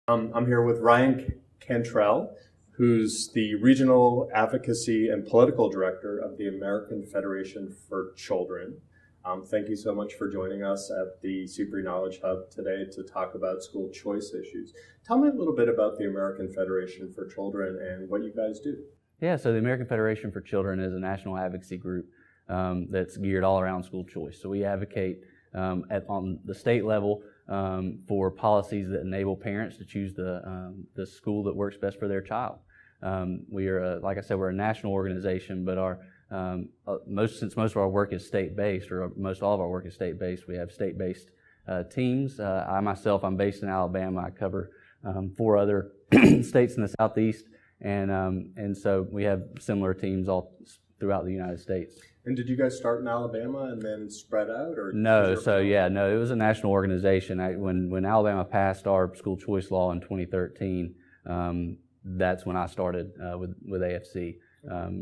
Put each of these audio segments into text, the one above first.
I'm here with Ryan Cantrell, who's the Regional Advocacy and Political Director of the American Federation for Children. Thank you so much for joining us at the CPRE Knowledge Hub today to talk about school choice issues. Tell me a little bit about the American Federation for Children and what you guys do. Yeah, so the American Federation for Children is a national advocacy group that's geared all around school choice. So we advocate on the state level for policies that enable parents to choose the school that works best for their child. We are, like I said, we're a national organization, but since most of our work is state-based, or most all of our work is state-based, we have state-based teams. I myself, I'm based in Alabama. I cover 4 other states in the Southeast, and so we have similar teams all throughout the United States. And did you guys start in Alabama and then spread out, or? No, it was a national organization. When Alabama passed our school choice law in 2013, that's when I started with AFC,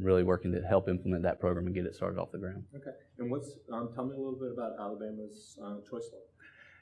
really working to help implement that program and get it started off the ground. Okay, and tell me a little bit about Alabama's choice law.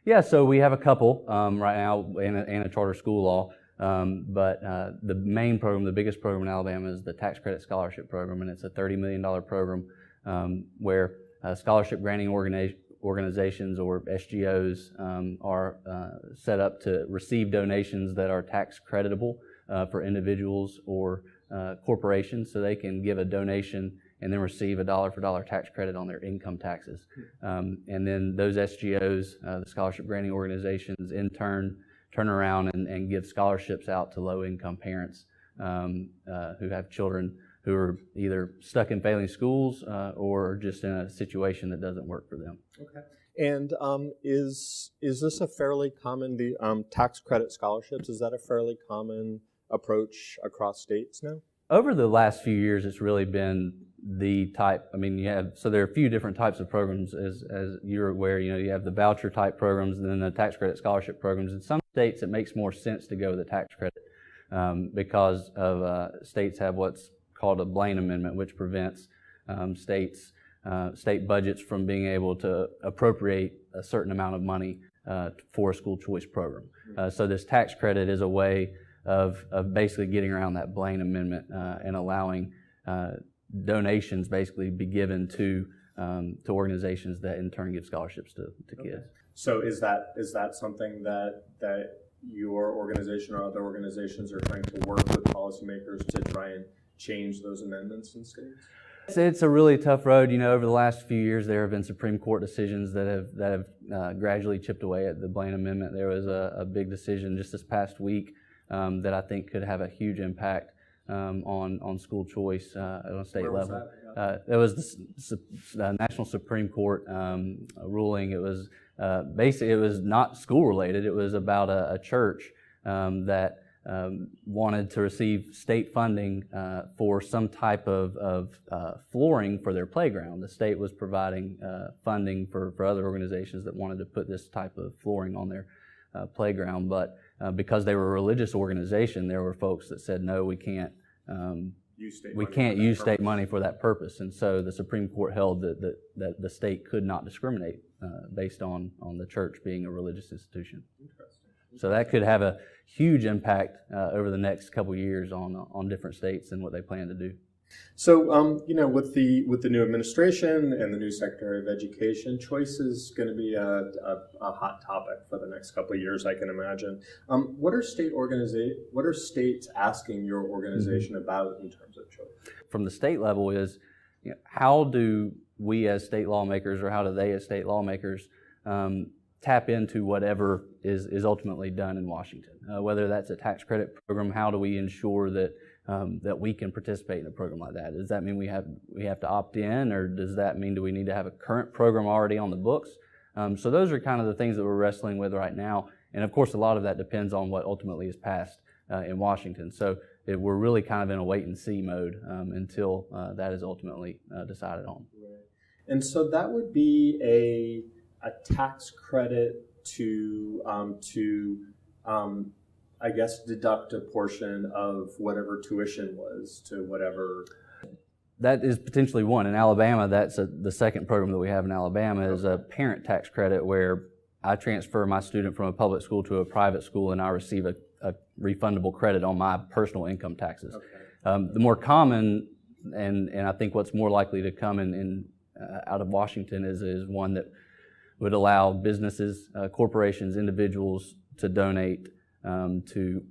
Yeah, so we have a couple right now and a charter school law. But the main program, the biggest program in Alabama, is the Tax Credit Scholarship Program, and it's a $30 million program where scholarship granting organizations, or SGOs, are set up to receive donations that are tax creditable for individuals or corporations, so they can give a donation and then receive a dollar-for-dollar tax credit on their income taxes. And then those SGOs, the scholarship granting organizations, in turn turn around and give scholarships out to low-income parents who have children who are either stuck in failing schools or just in a situation that doesn't work for them. Okay. And is this a fairly common, the tax credit scholarships, is that a fairly common approach across states now? Over the last few years, it's really been the type. I mean, so there are a few different types of programs, as you're aware. You have the voucher type programs and then the tax credit scholarship programs. In some states, it makes more sense to go with the tax credit because of states have what's called a Blaine Amendment, which prevents state budgets from being able to appropriate a certain amount of money for a school choice program. So this tax credit is a way of basically getting around that Blaine Amendment and allowing donations basically be given to organizations that in turn give scholarships to kids. Okay. So is that something that your organization or other organizations are trying to work with policymakers to try and change those amendments in states? It's a really tough road. Over the last few years, there have been Supreme Court decisions that have gradually chipped away at the Blaine Amendment. There was a big decision just this past week that I think could have a huge impact on school choice on a state level. It was the National Supreme Court ruling. It was basically, it was not school related. It was about a church that wanted to receive state funding for some type of flooring for their playground. The state was providing funding for other organizations that wanted to put this type of flooring on their playground, but because they were a religious organization, there were folks that said, no, we can't use state money for that purpose. And so the Supreme Court held that the state could not discriminate based on the church being a religious institution. Interesting. So that could have a huge impact over the next couple of years on different states and what they plan to do. So, with the new administration and the new Secretary of Education, choice is going to be a hot topic for the next couple of years, I can imagine. What are states asking your organization about in terms of choice? From the state level is, how do we as state lawmakers, or how do they as state lawmakers tap into whatever is ultimately done in Washington? Whether that's a tax credit program, how do we ensure that we can participate in a program like that? Does that mean we have to opt in, or does that mean do we need to have a current program already on the books? So those are kind of the things that we're wrestling with right now, and of course a lot of that depends on what ultimately is passed in Washington. So we're really kind of in a wait and see mode until that is ultimately decided on. Right. And so that would be a tax credit to I guess deduct a portion of whatever tuition was to whatever. That is potentially one. In Alabama, that's the second program that we have in Alabama is a parent tax credit, where I transfer my student from a public school to a private school and I receive a refundable credit on my personal income taxes. Okay. The more common, and I think what's more likely to come out of Washington is one that would allow businesses, corporations, individuals to donate to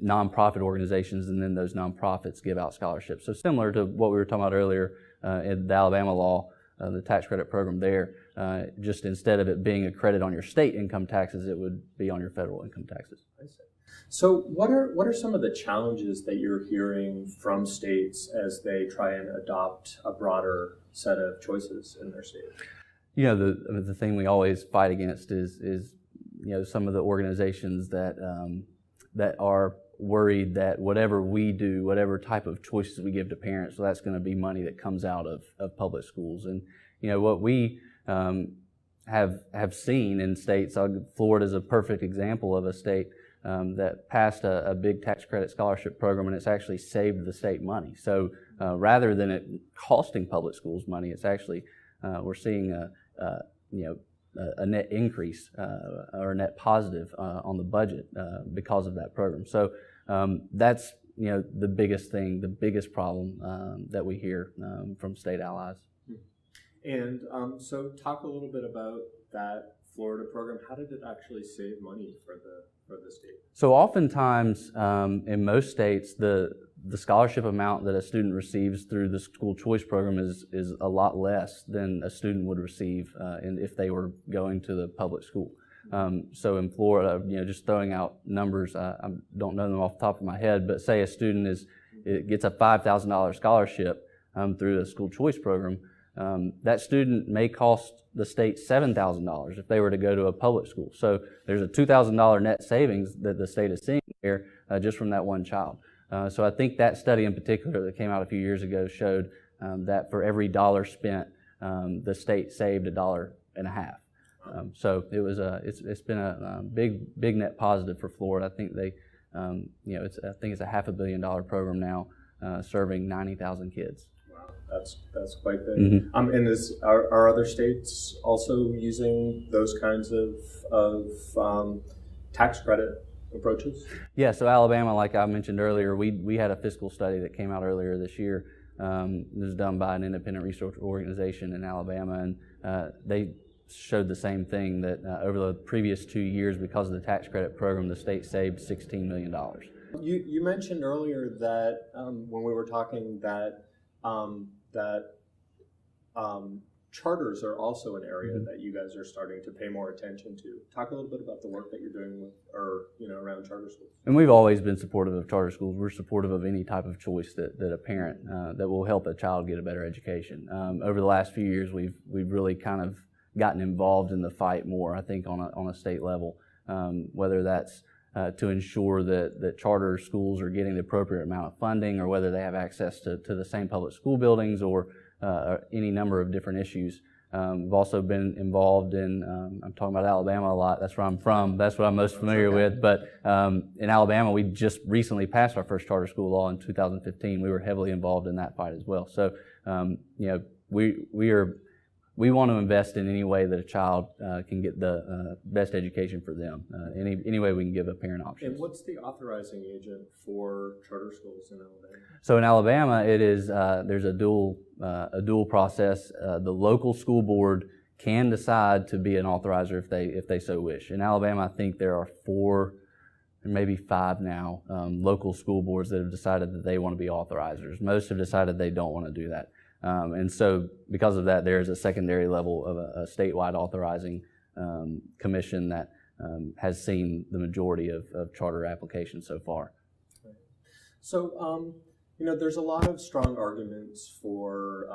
nonprofit organizations, and then those nonprofits give out scholarships. So similar to what we were talking about earlier in the Alabama law, the tax credit program there, just instead of it being a credit on your state income taxes, it would be on your federal income taxes. I see. So what are some of the challenges that you're hearing from states as they try and adopt a broader set of choices in their state? You know, the thing we always fight against is you know, some of the organizations that are worried that whatever we do, whatever type of choices we give to parents, so that's going to be money that comes out of public schools. And you know what we have seen in states, Florida is a perfect example of a state that passed a big tax credit scholarship program, and it's actually saved the state money. So rather than it costing public schools money, it's actually we're seeing a net increase or a net positive on the budget because of that program. So that's the biggest thing, the biggest problem that we hear from state allies. And so talk a little bit about that Florida program. How did it actually save money for the state? So oftentimes in most states, the scholarship amount that a student receives through the school choice program is a lot less than a student would receive if they were going to the public school. So in Florida, just throwing out numbers, I don't know them off the top of my head, but say a student gets a $5,000 scholarship through the school choice program, that student may cost the state $7,000 if they were to go to a public school. So there's a $2,000 net savings that the state is seeing here just from that one child. So I think that study in particular that came out a few years ago showed that for every dollar spent, the state saved $1.50. So it's been a big net positive for Florida. I think I think it's a $500 million program now, serving 90,000 kids. Wow, that's quite big. Mm-hmm. And are other states also using those kinds of tax credit approaches? Yeah, so Alabama, like I mentioned earlier, we had a fiscal study that came out earlier this year. It was done by an independent research organization in Alabama, and they showed the same thing, that over the previous 2 years, because of the tax credit program, the state saved $16 million. You mentioned earlier that when we were talking that charters are also an area mm-hmm. that you guys are starting to pay more attention to. Talk a little bit about the work that you're doing around charter schools. And we've always been supportive of charter schools. We're supportive of any type of choice that a parent that will help a child get a better education. Over the last few years, we've really kind of gotten involved in the fight more, I think, on a state level, whether that's to ensure that charter schools are getting the appropriate amount of funding, or whether they have access to the same public school buildings, or any number of different issues. We've also been involved in, I'm talking about Alabama a lot, that's where I'm from, that's what I'm most familiar with, but in Alabama we just recently passed our first charter school law in 2015. We were heavily involved in that fight as well. So we want to invest in any way that a child can get the best education for them. Any way we can give a parent options. And what's the authorizing agent for charter schools in Alabama? So in Alabama, it is there's a dual process. The local school board can decide to be an authorizer if they so wish. In Alabama, I think there are 4, maybe 5 now, local school boards that have decided that they want to be authorizers. Most have decided they don't want to do that. And so because of that, there is a secondary level of a statewide authorizing commission that has seen the majority of charter applications so far. So, there's a lot of strong arguments for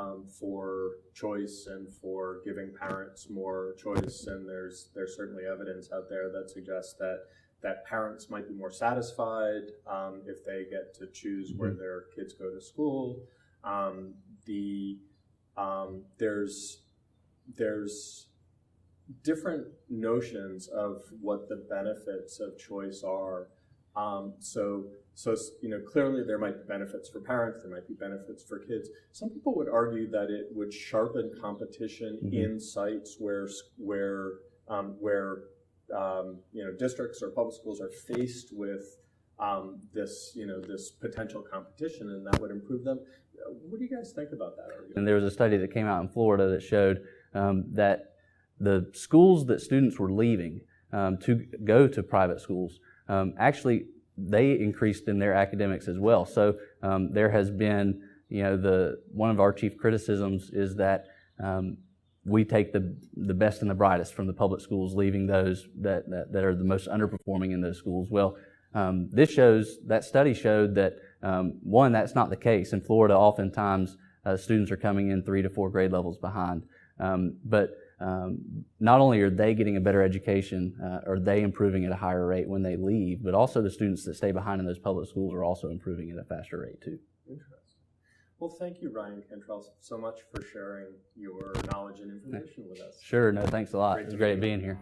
choice and for giving parents more choice, and there's certainly evidence out there that suggests that parents might be more satisfied if they get to choose where their kids go to school. There's different notions of what the benefits of choice are. So clearly there might be benefits for parents, there might be benefits for kids. Some people would argue that it would sharpen competition mm-hmm. in sites where where districts or public schools are faced with this potential competition, and that would improve them. What do you guys think about that argument? And there was a study that came out in Florida that showed that the schools that students were leaving to go to private schools, actually they increased in their academics as well. So there has been, one of our chief criticisms is that we take the best and the brightest from the public schools, leaving those that are the most underperforming in those schools. Well, that study showed that, one, that's not the case. In Florida, oftentimes students are coming in 3 to 4 grade levels behind. But not only are they getting a better education, are they improving at a higher rate when they leave, but also the students that stay behind in those public schools are also improving at a faster rate too. Interesting. Well, thank you, Ryan Cantrell, so much for sharing your knowledge and information with us. Sure, no, thanks a lot. It's great being here.